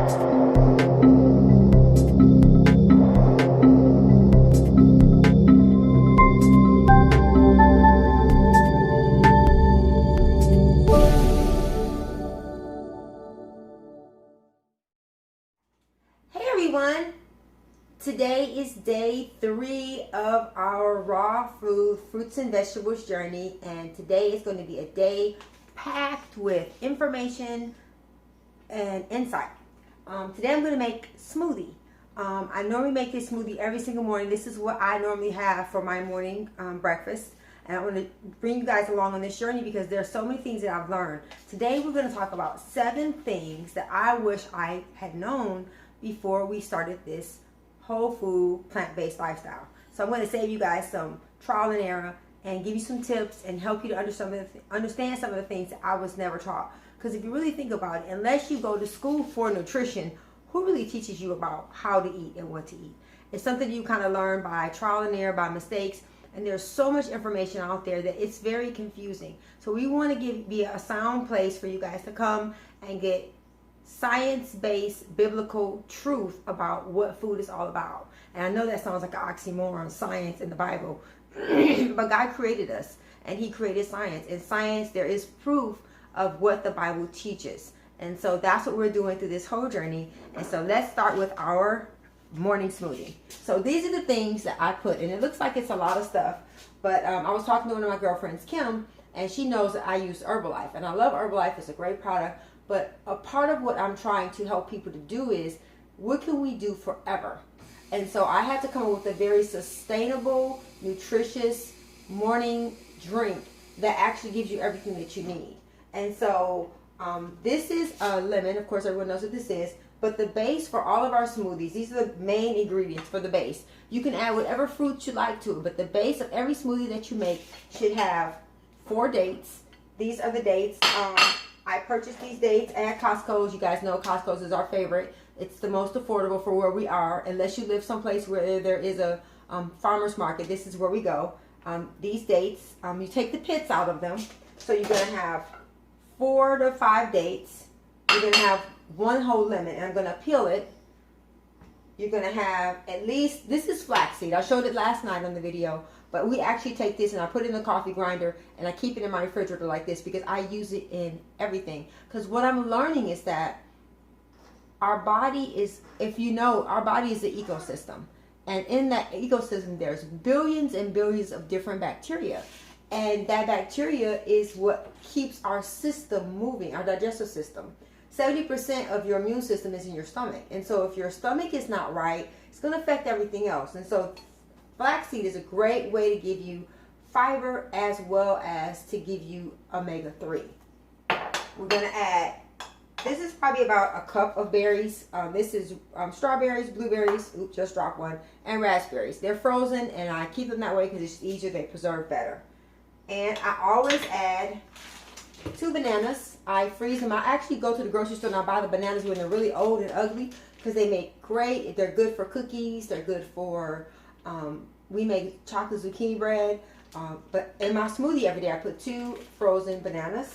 Today is day 3 of our raw food, fruits and vegetables journey, and today is going to be a day packed with information and insight. Today I'm going to make smoothie. I normally make this smoothie every single morning. This is what I normally have for my morning breakfast, and I want to bring you guys along on this journey because there are so many things that I've learned. Today we're going to talk about 7 things that I wish I had known before we started this whole food, plant-based lifestyle. So I'm going to save you guys some trial and error and give you some tips and help you to understand some of the things that I was never taught. Because if you really think about it, unless you go to school for nutrition, who really teaches you about how to eat and what to eat? It's something you kind of learn by trial and error, by mistakes, and there's so much information out there that it's very confusing. So we want to be a sound place for you guys to come and get science-based biblical truth about what food is all about. And I know that sounds like an oxymoron, science in the Bible, but God created us and he created science. In science there is proof of what the Bible teaches, and so that's what we're doing through this whole journey. And so let's start with our morning smoothie. So these are the things that I put, and it looks like it's a lot of stuff, but I was talking to one of my girlfriends, Kim, and she knows that I use Herbalife, and I love Herbalife. It's a great product. But a part of what I'm trying to help people to do is, what can we do forever? And so I had to come up with a very sustainable, nutritious morning drink that actually gives you everything that you need. And so this is a lemon. Of course, everyone knows what this is. But the base for all of our smoothies, these are the main ingredients for the base. You can add whatever fruits you like to it, but the base of every smoothie that you make should have 4 dates. These are the dates. I purchased these dates at Costco's. You guys know Costco's is our favorite. It's the most affordable for where we are. Unless you live someplace where there is a farmer's market, this is where we go. These dates, you take the pits out of them. So you're going to have 4 to 5 dates. You're going to have 1 whole lemon. And I'm going to peel it. You're going to have at least, this is flaxseed. I showed it last night on the video. But we actually take this and I put it in the coffee grinder and I keep it in my refrigerator like this because I use it in everything. Because what I'm learning is that our body is, if you know, our body is an ecosystem. And in that ecosystem, there's billions and billions of different bacteria. And that bacteria is what keeps our system moving, our digestive system. 70% of your immune system is in your stomach. And so if your stomach is not right, it's going to affect everything else. And so flaxseed is a great way to give you fiber as well as to give you omega-3. We're going to add, this is probably about a cup of berries. This is strawberries, blueberries, oops, just dropped one, and raspberries. They're frozen and I keep them that way because it's easier, they preserve better. And I always add 2 bananas. I freeze them. I actually go to the grocery store and I buy the bananas when they're really old and ugly because they make great, they're good for cookies, they're good for we make chocolate zucchini bread, but in my smoothie every day I put 2 frozen bananas,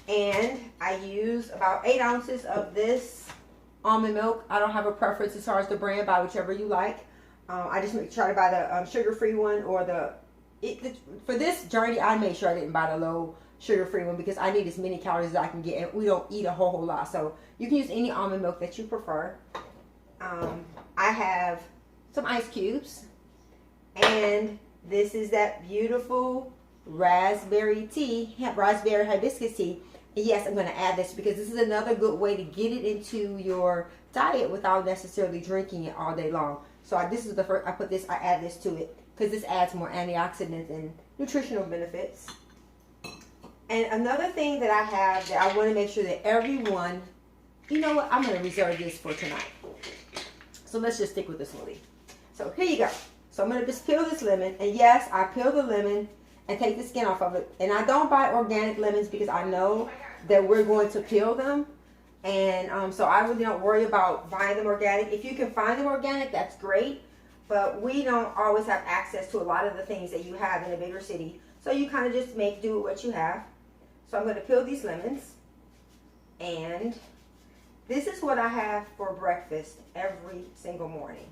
and I use about 8 ounces of this almond milk. I don't have a preference as far as the brand, buy whichever you like. I just try to buy the sugar-free one, or for this journey I made sure I didn't buy the low sugar-free one because I need as many calories as I can get, and we don't eat a whole lot, so you can use any almond milk that you prefer. I have some ice cubes, and this is that beautiful raspberry tea, raspberry hibiscus tea. And yes, I'm going to add this because this is another good way to get it into your diet without necessarily drinking it all day long. So this is the first, I add this to it because this adds more antioxidants and nutritional benefits. And another thing that I have that I want to make sure that everyone, you know what, I'm going to reserve this for tonight. So let's just stick with the smoothie. So here you go. So I'm going to just peel this lemon. And yes, I peel the lemon and take the skin off of it. And I don't buy organic lemons because I know that we're going to peel them. And so I really don't worry about buying them organic. If you can find them organic, that's great. But we don't always have access to a lot of the things that you have in a bigger city. So you kind of just do what you have. So I'm going to peel these lemons and This is what I have for breakfast every single morning.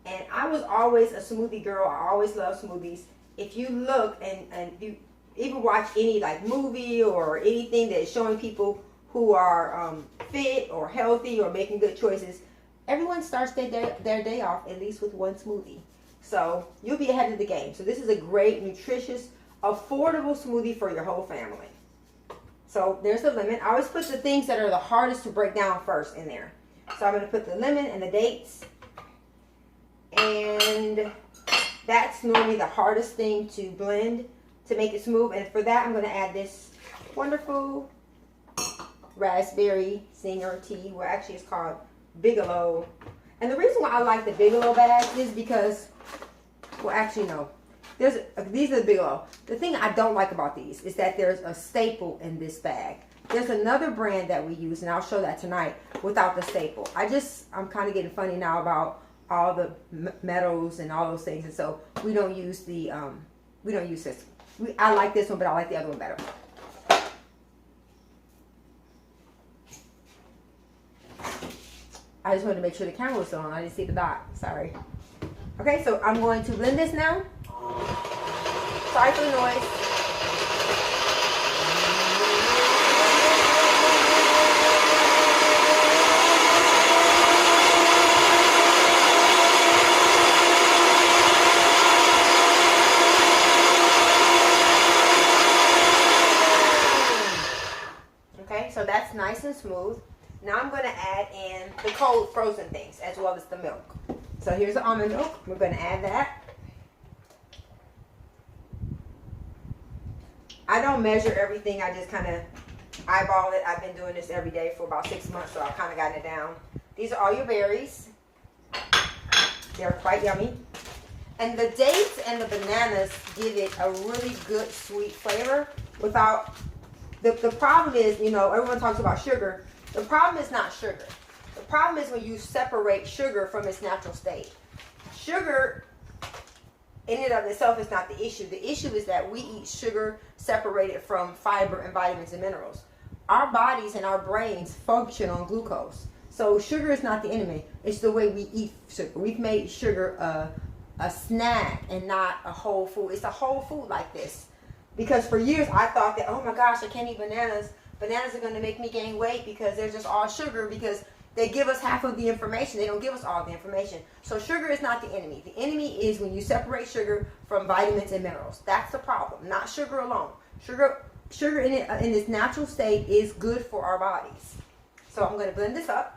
And I was always a smoothie girl. I always loved smoothies. If you look and you even watch any like movie or anything that is showing people who are fit or healthy or making good choices, everyone starts their day off at least with one smoothie. So you'll be ahead of the game. So this is a great, nutritious, affordable smoothie for your whole family. So there's the lemon. I always put the things that are the hardest to break down first in there. So I'm going to put the lemon and the dates. And that's normally the hardest thing to blend to make it smooth. And for that, I'm going to add this wonderful raspberry singer tea. Well, actually it's called Bigelow. And the reason why I like the Bigelow bag is because, well, actually no. These are the Bigelow. The thing I don't like about these is that there's a staple in this bag. There's another brand that we use, and I'll show that tonight, without the staple. I'm kind of getting funny now about all the metals and all those things, and so we don't use the, we don't use this. I like this one, but I like the other one better. I just wanted to make sure the camera was on. I didn't see the dot. Sorry. Okay, so I'm going to blend this now. Sorry for the noise. Okay, so that's nice and smooth. Now I'm going to add in the cold frozen things as well as the milk. So here's the almond milk. We're going to add that. I don't measure everything. I just kind of eyeball it. I've been doing this every day for about 6 months, so I've kind of gotten it down. These are all your berries. They're quite yummy. And the dates and the bananas give it a really good sweet flavor without... The problem is, you know, everyone talks about sugar. The problem is not sugar. The problem is when you separate sugar from its natural state. Sugar in and of itself is not the issue. The issue is that we eat sugar separated from fiber and vitamins and minerals. Our bodies and our brains function on glucose. So sugar is not the enemy. It's the way we eat sugar. We've made sugar a snack and not a whole food. It's a whole food like this. Because for years I thought that, oh my gosh, I can't eat bananas. Bananas are going to make me gain weight because they're just all sugar, because they give us half of the information. They don't give us all the information. So sugar is not the enemy. The enemy is when you separate sugar from vitamins and minerals. That's the problem, not sugar alone. Sugar in its natural state is good for our bodies. So I'm going to blend this up.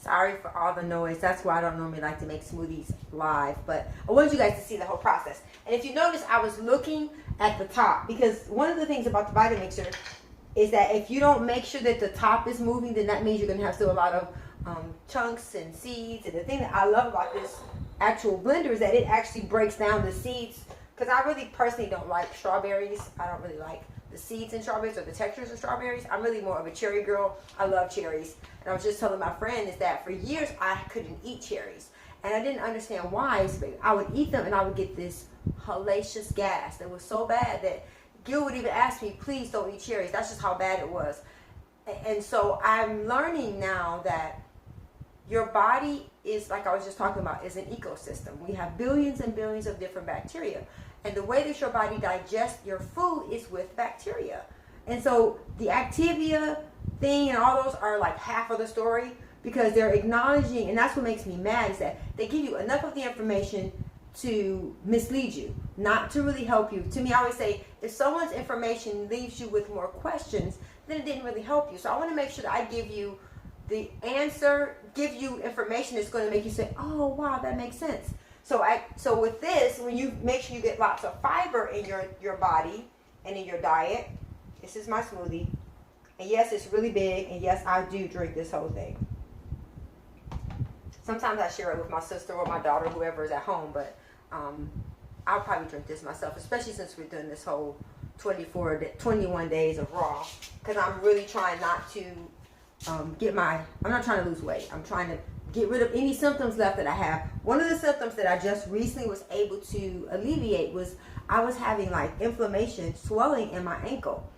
Sorry for all the noise. That's why I don't normally like to make smoothies live, but I want you guys to see the whole process. And if you notice, I was looking at the top because one of the things about the Vitamixer is that if you don't make sure that the top is moving, then that means you're going to have still a lot of chunks and seeds. And the thing that I love about this actual blender is that it actually breaks down the seeds, because I really personally don't like strawberries. I don't really like the seeds in strawberries or the textures of strawberries. I'm really more of a cherry girl. I love cherries. And I was just telling my friend is that for years I couldn't eat cherries. And I didn't understand why. So I would eat them and I would get this hellacious gas that was so bad that Gil would even ask me, please don't eat cherries. That's just how bad it was. And so I'm learning now that your body is, like I was just talking about, is an ecosystem. We have billions and billions of different bacteria. And the way that your body digests your food is with bacteria. And so the Activia thing and all those are like half of the story, because they're acknowledging, and that's what makes me mad, is that they give you enough of the information to mislead you, not to really help you. To me, I always say, if someone's information leaves you with more questions, then it didn't really help you. So I want to make sure that I give you the answer, give you information that's going to make you say, oh, wow, that makes sense. So with this, when you make sure you get lots of fiber in your body and in your diet, this is my smoothie. And yes, it's really big, and yes, I do drink this whole thing. Sometimes I share it with my sister or my daughter, whoever is at home, but I'll probably drink this myself, especially since we're doing this whole 21 days of raw, because I'm really trying not to I'm not trying to lose weight. I'm trying to get rid of any symptoms left that I have. One of the symptoms that I just recently was able to alleviate was I was having like inflammation, swelling in my ankle.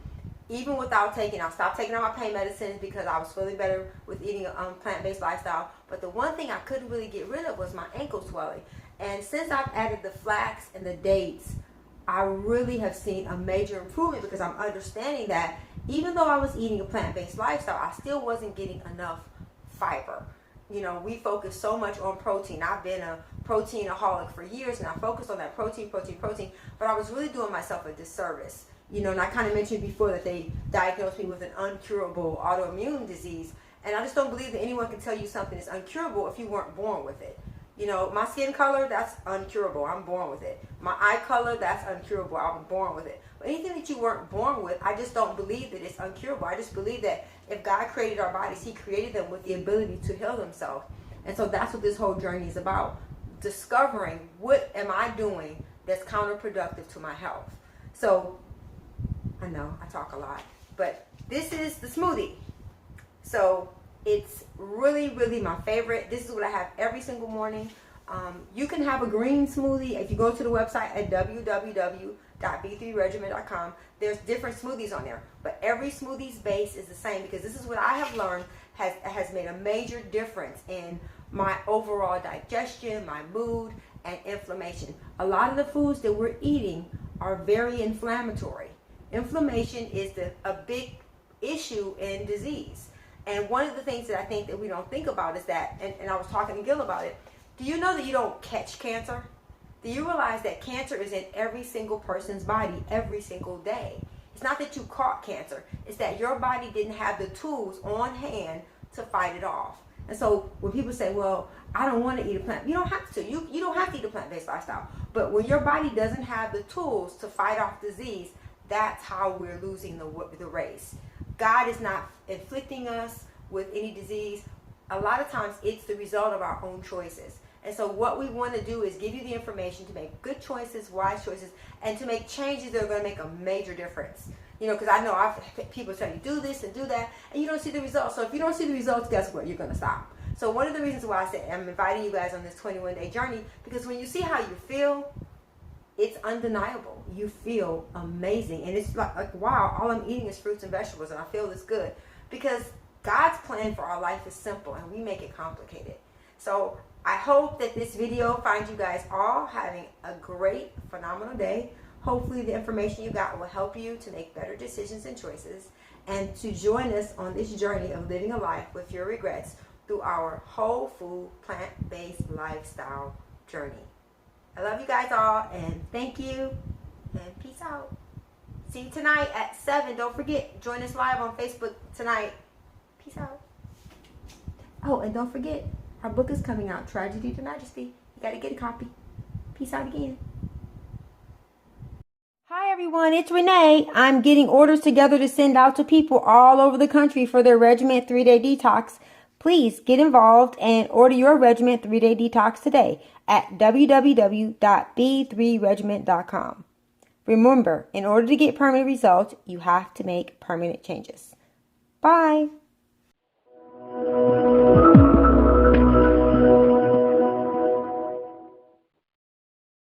Even without I stopped taking all my pain medicines because I was feeling better with eating a plant-based lifestyle. But the one thing I couldn't really get rid of was my ankle swelling. And since I've added the flax and the dates, I really have seen a major improvement, because I'm understanding that even though I was eating a plant-based lifestyle, I still wasn't getting enough fiber. You know, we focus so much on protein. I've been a proteinaholic for years, and I focused on that protein, but I was really doing myself a disservice. You know, and I kind of mentioned before that they diagnosed me with an uncurable autoimmune disease, and I just don't believe that anyone can tell you something is uncurable if you weren't born with it. You know, my skin color, that's uncurable. I'm born with it. My eye color, that's uncurable. I'm born with it. But anything that you weren't born with, I just don't believe that it's uncurable. I just believe that if God created our bodies, He created them with the ability to heal themselves. And so that's what this whole journey is about. Discovering, what am I doing that's counterproductive to my health? So, I know I talk a lot, but this is the smoothie. So it's really, really my favorite. This is what I have every single morning. You can have a green smoothie if you go to the website at www.b3regiment.com. There's different smoothies on there, but every smoothie's base is the same, because this is what I have learned has made a major difference in my overall digestion, my mood, and inflammation. A lot of the foods that we're eating are very inflammatory. Inflammation is a big issue in disease. And one of the things that I think that we don't think about is that, and I was talking to Gil about it, do you know that you don't catch cancer? Do you realize that cancer is in every single person's body every single day? It's not that you caught cancer. It's that your body didn't have the tools on hand to fight it off. And so when people say, well, I don't want to eat a plant, you don't have to. You don't have to eat a plant-based lifestyle. But when your body doesn't have the tools to fight off disease, that's how we're losing the race. God is not inflicting us with any disease. A lot of times it's the result of our own choices. And so what we want to do is give you the information to make good choices, wise choices, and to make changes that are going to make a major difference. You know, because I know people tell you do this and do that, and you don't see the results. So if you don't see the results, guess what? You're going to stop. So one of the reasons why I said I'm inviting you guys on this 21-day journey, because when you see how you feel, it's undeniable. You feel amazing. And it's like, wow, all I'm eating is fruits and vegetables, and I feel this good. Because God's plan for our life is simple, and we make it complicated. So I hope that this video finds you guys all having a great, phenomenal day. Hopefully the information you got will help you to make better decisions and choices, and to join us on this journey of living a life with fewer regrets through our whole food, plant-based lifestyle journey. I love you guys all, and thank you, and peace out. See you tonight at 7. Don't forget, join us live on Facebook tonight. Peace out. Oh, and don't forget, our book is coming out, Tragedy to Majesty. You got to get a copy. Peace out again. Hi everyone, it's Renee. I'm getting orders together to send out to people all over the country for their Regiment 3-Day Detox. Please get involved and order your Regiment 3-Day Detox today at www.b3regiment.com. Remember, in order to get permanent results, you have to make permanent changes. Bye.